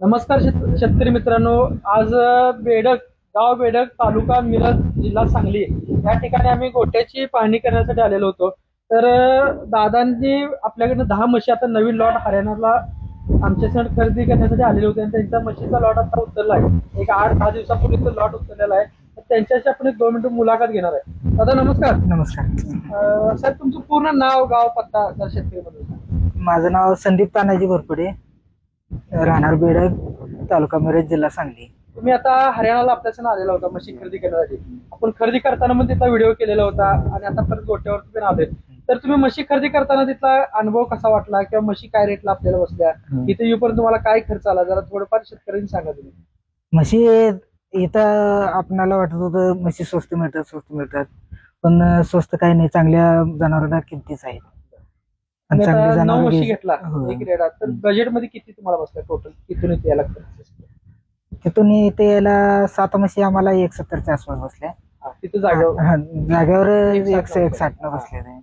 नमस्कार शेतकरी मित्रांनो. आज बेडक गाव बेडक तालुका मिरज जिल्हा सांगली या ठिकाणी आम्ही गोट्याची पाहणी करण्यासाठी आलेलो होतो. तर दादांनी आपल्याकडनं 10 म्हशी आता नवीन लॉट हरियाणाला आमच्याकडे खरेदी करण्यासाठी आलेले होते आणि त्यांचा म्हशीचा लॉट आता उतरला आहे. एक 8-10 दिवसापूर्वी तो लॉट उतरलेला आहे. तर त्यांच्याशी आपण एक 2 मिनिटं मुलाखत घेणार आहे. दादा नमस्कार. नमस्कार. साहेब तुमचं पूर्ण नाव गाव पत्ता जर शेतकरी बद्दल. माझं नाव संदीप तानाजी घोरपडे, राहणार बेडक, तालुका मिरज, जिल्हा सांगली. तुम्ही आता हरियाणाला आपल्यासंग आलेला होता म्हशी खरेदी करण्यासाठी. आपण खरेदी करताना पण तिथला व्हिडिओ केलेला होता आणि आता परत गोट्यावरती पण आले. तर तुम्ही म्हशी खरेदी करताना तिथला अनुभव कसा वाटला किंवा म्हशी काय रेटला आपल्याला बसल्या, इथे येऊपर्यंत तुम्हाला काय खर्च आला, जरा थोडंफार शेतकऱ्यांनी सांगा तुम्ही. म्हशी इथं आपणाला वाटत होतं म्हशी स्वस्त मिळतात, पण स्वस्त काही नाही. चांगल्या जनावरांना किमतीच आहेत. आणि चांगली आता 9 जनावर म्हशी घेतला हो. एक रेडा, तर बजेट मध्ये किती तुम्हाला बसला टोटल, किती इथे यायला लागतं? तिथून इथे यायला 7 म्हशी आम्हाला 170च्या आसपास बसल्या. तिथे जागेवर जागेवर 160 160 न बसले.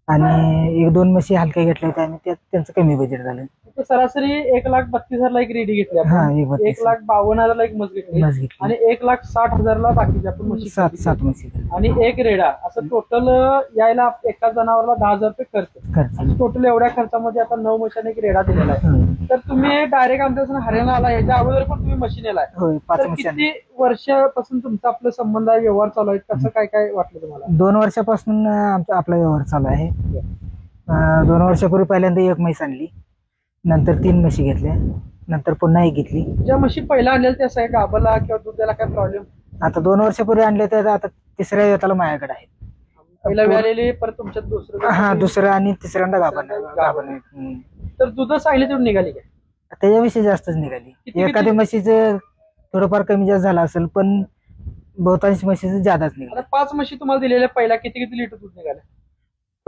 आणि 1-2 म्हशी हलक्या घेतल्या होत्या आणि त्यांचं कमी बजेट झालं. तिथे सरासरी 1,32,000ला एक रेडी घेतली आपण, 1,52,000ला एक म्हस घेतली आणि 1,60,000ला बाकीच्या आपण म्हशी 7 म्हशी आणि एक रेडा, असं टोटल यायला एका जनावरला 10,000 रुपये खर्च. टोटल एवढ्या खर्चामध्ये आता 9 म्हशीने एक रेडा दिलेला आहे. तर तुम्ही डायरेक्ट आमच्या हरियाणा आला, याच्या अगोदर पण तुम्ही म्हशी नेलाय. तर किती वर्षापासून तुमचा आपला संबंध आहे, व्यवहार चालू आहे, कसं काय काय वाटलं तुम्हाला? 2 वर्षापासून आपला व्यवहार चालू आहे. 2 वर्षापूर्वी पहिल्यांदा 1 म्हैस आणली, नंतर 3 म्हशी घेतल्या, नंतर पुन्हा 1 घेतली. ज्या म्हशी पहिला आणलेल्या त्या आहे गाबाला किंवा दुधाला काय प्रॉब्लेम? आता 2 वर्षापूर्वी आणले तर आता तिसऱ्या येताला माझ्याकडे आहे. पहिला वेळेले परत तुमच्यात दुसरं आणि तिसऱ्यांदा गाभण. तर दूध सांगली तेवढी निघाली काय? त्याच्याविषयी जास्तच निघाली. एखाद्या म्हशीचं थोडंफार कमी जास्त झालं असेल, पण बहुतांश म्हशीचं जादाच निघालं. आता 5 म्हशी तुम्हाला दिलेल्या पहिला किती किती लिटर दूध निघालं?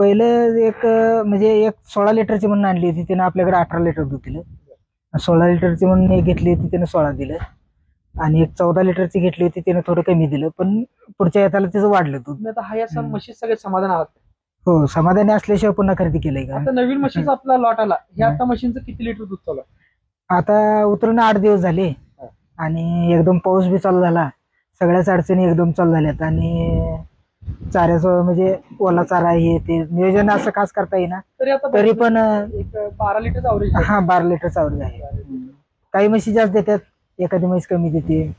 पहिलं एक 16 लिटरची म्हणून आणली होती, तिने आपल्याकडे 18 लिटर दूध दिलं. 16 लिटरची म्हणून एक घेतली होती, तिने 16 दिलं. आणि एक 14 लिटरची घेतली होती, तिने थोडं कमी दिलं, पण पुढच्या येताला तिचं वाढलं दूध. आता हा या म्हशी सगळे समाधान आहात? हो, समाधानी असल्याशिवाय पुन्हा खरेदी केलंय का? आता नवीन म्हशीचा आपला लॉट आला, हे आता म्हशींचं किती लिटर दूध चालू आहे? आता उतरून 8 दिवस झाले आणि एकदम पाऊस बी चालू झाला, सगळ्याच अडचणी एकदम चालू झाल्यात. आणि चाऱ्याचं म्हणजे ओला चारा हे ते नियोजन असं खास करता येईना, तरी पण एक 12 लिटर अवरेज. 12 लिटर अवरेज आहे. काही म्हशी जास्त देतात, एखादी म्हैस कमी देते,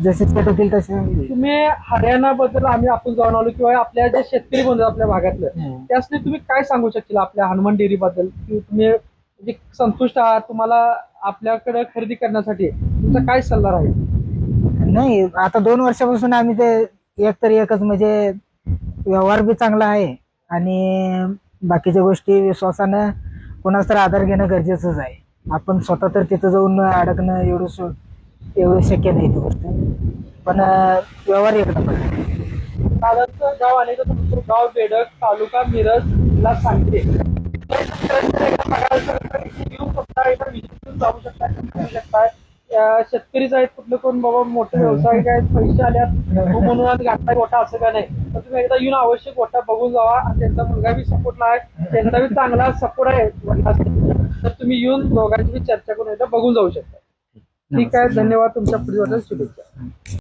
जसे होतील तसे. तुम्ही हरियाणा बद्दल आपण जाऊन आलो किंवा आपल्या जे शेतकरी बंधू आपल्या भागातलं, त्यासनी तुम्ही काय सांगू शकतील आपल्या हनुमान डेअरी बद्दल, की तुम्ही म्हणजे संतुष्ट आहात? तुम्हाला आपल्याकडे खरेदी करण्यासाठी तुमचा काय सल्ला राहील? नाही, आता 2 वर्षापासून आम्ही ते एकच म्हणजे व्यवहार बी चांगला आहे आणि बाकीच्या गोष्टी विश्वासानं कोणाचा तर आधार घेणं गरजेचंच आहे. आपण स्वतः तर तिथं जाऊन अडकणं एवढं शक्य नाही ती गोष्ट, पण व्यवहार एक नंबर. दादाचं गाव आले तर तुमचं गाव बेडक, तालुका मिरज, जिल्हा सांगली. जाऊ शकता. शेतकरीच आहेत, कुठलं कोण बाबा मोठे व्यावसायिक आहेत, पैसे आल्यात म्हणून घातला गोठा असं का नाही. तर तुम्ही एकदा येऊन अवश्य गोठा बघून जावा. आणि त्यांचा मुलगा बी सपोर्टला आहे, त्यांचा बी चांगला सपोर्ट आहे. तर तुम्ही येऊन दोघांची बी चर्चा करून एकदा बघून जाऊ शकता. ठीक आहे, धन्यवाद. तुमच्या पुढे शुभेच्छा.